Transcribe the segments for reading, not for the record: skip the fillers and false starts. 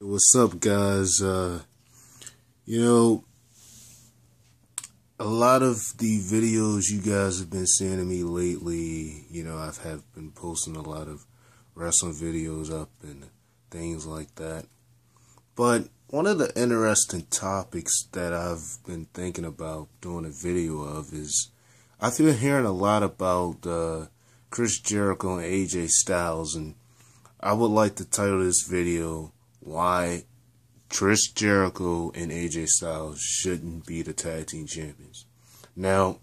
What's up, guys? You know, a lot of the videos you guys have been sending me lately, I've been posting a lot of wrestling videos up and things like that. But one of the interesting topics that I've been thinking about doing a video of is I've been hearing a lot about Chris Jericho and AJ Styles, and I would like to title this video, Why Chris Jericho and AJ Styles shouldn't be the tag team champions. Now,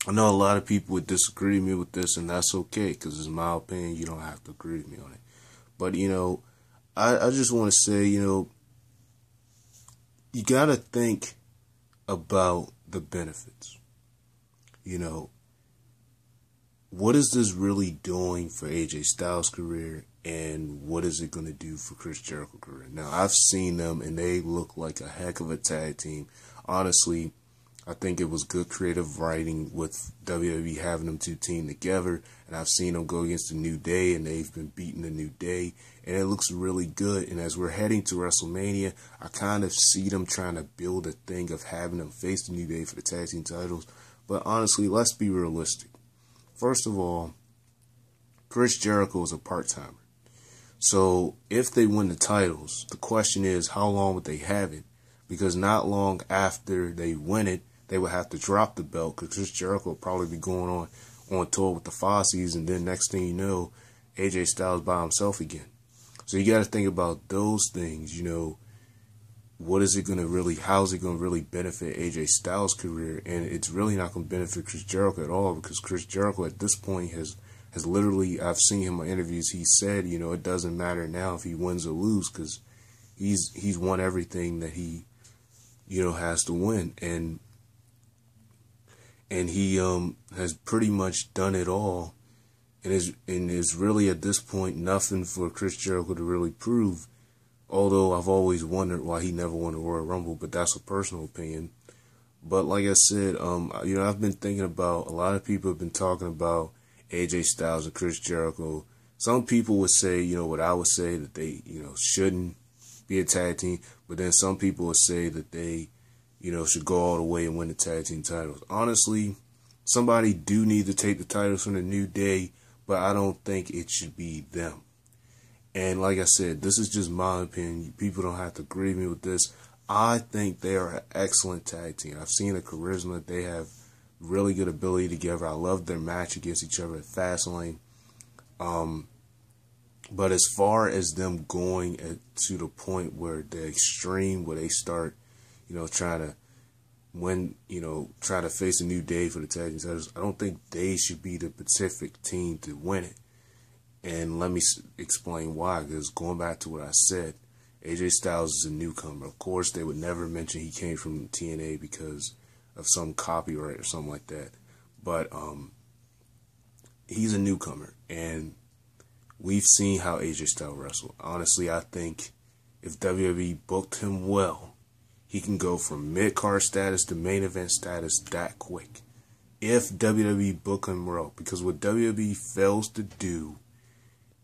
I know a lot of people would disagree with me with this, and that's okay, because it's my opinion. You don't have to agree with me on it. But, I just want to say, you got to think about the benefits. What is this really doing for AJ Styles' career, and what is it going to do for Chris Jericho's career? Now, I've seen them, and they look like a heck of a tag team. Honestly, I think it was good creative writing with WWE having them two team together, and I've seen them go against the New Day, and they've been beating the New Day, and it looks really good. And as we're heading to WrestleMania, I kind of see them trying to build a thing of having them face the New Day for the tag team titles. But honestly, let's be realistic. First of all, Chris Jericho is a part-timer. So if they win the titles, the question is, how long would they have it? Because not long after they win it, they would have to drop the belt, because Chris Jericho will probably be going on tour with the Fossies, and then next thing you know, AJ Styles by himself again. So you got to think about those things, what is it going to really, how is it going to really benefit AJ Styles' career? And it's really not going to benefit Chris Jericho at all, because Chris Jericho at this point has literally, I've seen him in interviews, he said, it doesn't matter now if he wins or loses, because he's won everything that he, has to win. And he has pretty much done it all, and is really at this point nothing for Chris Jericho to really prove. Although I've always wondered why he never won the Royal Rumble, but that's a personal opinion. But like I said, I've been thinking about, a lot of people have been talking about AJ Styles and Chris Jericho. Some people would say, what I would say, that they, shouldn't be a tag team. But then some people would say that they, should go all the way and win the tag team titles. Honestly, somebody do need to take the titles from the New Day, but I don't think it should be them. And like I said, this is just my opinion. People don't have to agree with me with this. I think they are an excellent tag team. I've seen the charisma. They have really good ability together. I love their match against each other at Fastlane. But as far as them going to the point where the extreme, where they start, trying to win, try to face a New Day for the tag team titles, I don't think they should be the Pacific team to win it. And let me explain why, because going back to what I said, AJ Styles is a newcomer. Of course, they would never mention he came from TNA because of some copyright or something like that. But he's a newcomer, and we've seen how AJ Styles wrestle. Honestly, I think if WWE booked him well, he can go from mid-card status to main event status that quick. If WWE book him well, because what WWE fails to do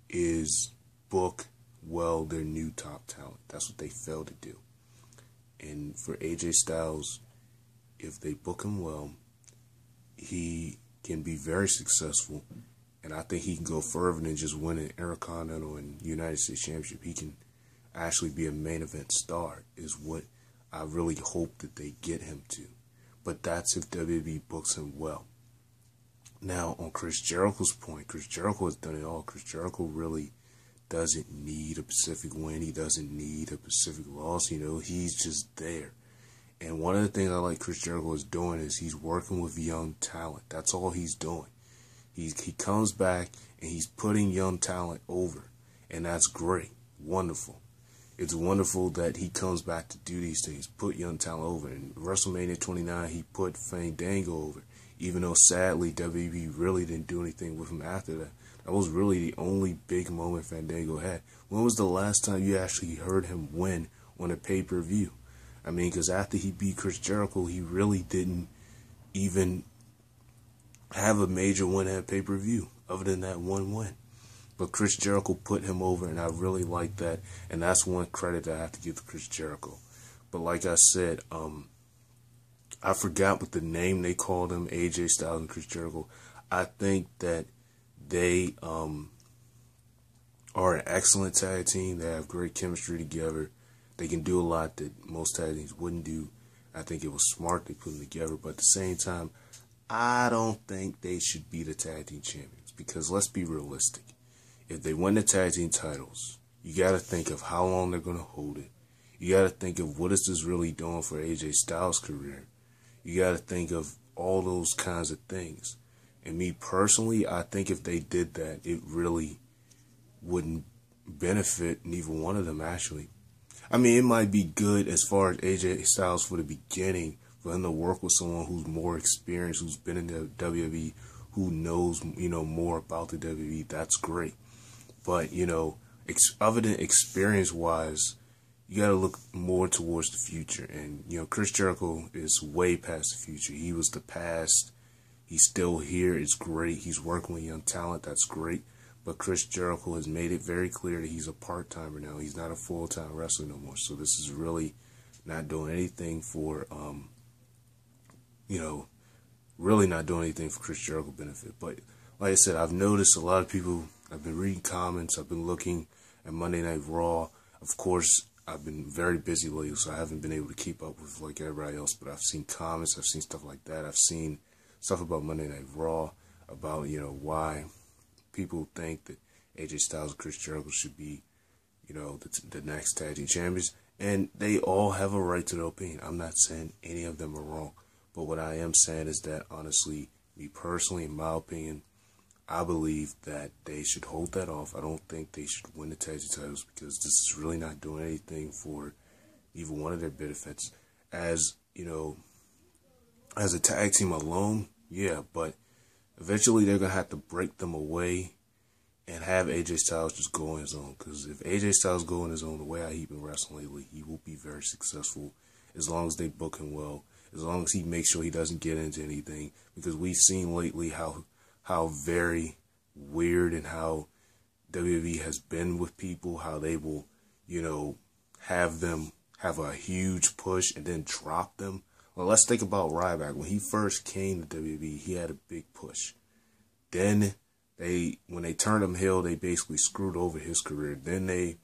is book well their new top talent. That's what they fail to do. And for AJ Styles, if they book him well, he can be very successful, and I think he can go further than just winning Intercontinental and United States Championship. He can actually be a main event star, is what I really hope that they get him to. But that's if WWE books him well. Now, on Chris Jericho's point, Chris Jericho has done it all. Chris Jericho really doesn't need a Pacific win. He doesn't need a Pacific loss. He's just there. And one of the things I like Chris Jericho is doing is he's working with young talent. That's all he's doing. He comes back and he's putting young talent over. And that's great. Wonderful. It's wonderful that he comes back to do these things, put young talent over. In WrestleMania 29, he put Fandango over. Even though, sadly, WWE really didn't do anything with him after that. That was really the only big moment Fandango had. When was the last time you actually heard him win on a pay-per-view? I mean, because after he beat Chris Jericho, he really didn't even have a major win at pay-per-view, other than that one win. But Chris Jericho put him over, and I really like that. And that's one credit I have to give to Chris Jericho. But like I said, I forgot what the name they called him, AJ Styles and Chris Jericho. I think that they are an excellent tag team. They have great chemistry together. They can do a lot that most tag teams wouldn't do. I think it was smart they put them together. But at the same time, I don't think they should be the tag team champions. Because let's be realistic. If they win the tag team titles, you got to think of how long they're going to hold it. You got to think of what is this really doing for AJ Styles' career. You got to think of all those kinds of things. And me personally, I think if they did that, it really wouldn't benefit neither one of them, actually. I mean, it might be good as far as AJ Styles for the beginning, for him to work with someone who's more experienced, who's been in the WWE, who knows, more about the WWE. That's great. But, other than experience-wise, you got to look more towards the future. And, Chris Jericho is way past the future. He was the past. He's still here. It's great. He's working with young talent. That's great. But Chris Jericho has made it very clear that he's a part-timer now. He's not a full-time wrestler no more. So this is really not doing anything for, really not doing anything for Chris Jericho benefit. But like I said, I've noticed a lot of people, I've been reading comments, I've been looking at Monday Night Raw. Of course, I've been very busy lately, so I haven't been able to keep up with like everybody else. But I've seen comments, I've seen stuff like that. I've seen stuff about Monday Night Raw, about, why people think that AJ Styles and Chris Jericho should be, the next tag team champions. And they all have a right to their opinion. I'm not saying any of them are wrong. But what I am saying is that, honestly, me personally, in my opinion, I believe that they should hold that off. I don't think they should win the tag team titles because this is really not doing anything for either one of their benefits. As, as a tag team alone, yeah, but eventually they're going to have to break them away and have AJ Styles just go on his own. Because if AJ Styles go on his own, the way he's been wrestling lately, he will be very successful as long as they book him well. As long as he makes sure he doesn't get into anything. Because we've seen lately how very weird and how WWE has been with people. How they will, have them have a huge push and then drop them. Well, let's think about Ryback. When he first came to WWE, he had a big push. Then when they turned him heel, they basically screwed over his career. Then they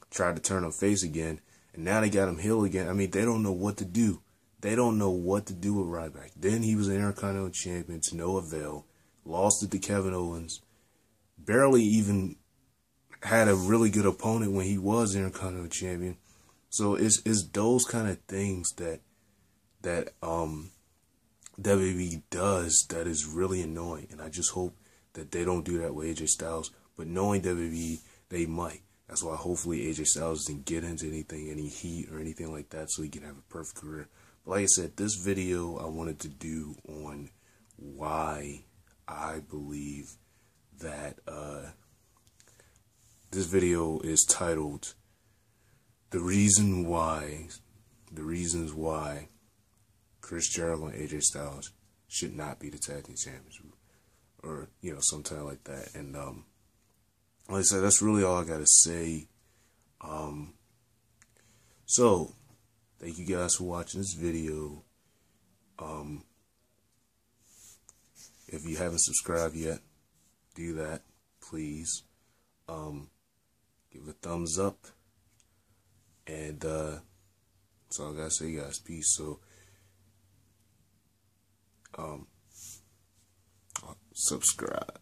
tried to turn him face again. And now they got him heel again. I mean, they don't know what to do. They don't know what to do with Ryback. Then he was an Intercontinental Champion to no avail. Lost it to Kevin Owens. Barely even had a really good opponent when he was Intercontinental Champion. So it's those kind of things that WWE does that is really annoying. And I just hope that they don't do that with AJ Styles. But knowing WWE, they might. That's why hopefully AJ Styles doesn't get into anything, any heat or anything like that, so he can have a perfect career. Like I said, this video I wanted to do on why I believe that this video is titled The Reasons Why Chris Jericho and AJ Styles should not be the tag team champions, or sometime like that. And like I said, that's really all I gotta say. So thank you guys for watching this video. If you haven't subscribed yet, do that, please. Give it a thumbs up. And that's all I gotta say, guys. Peace. So subscribe.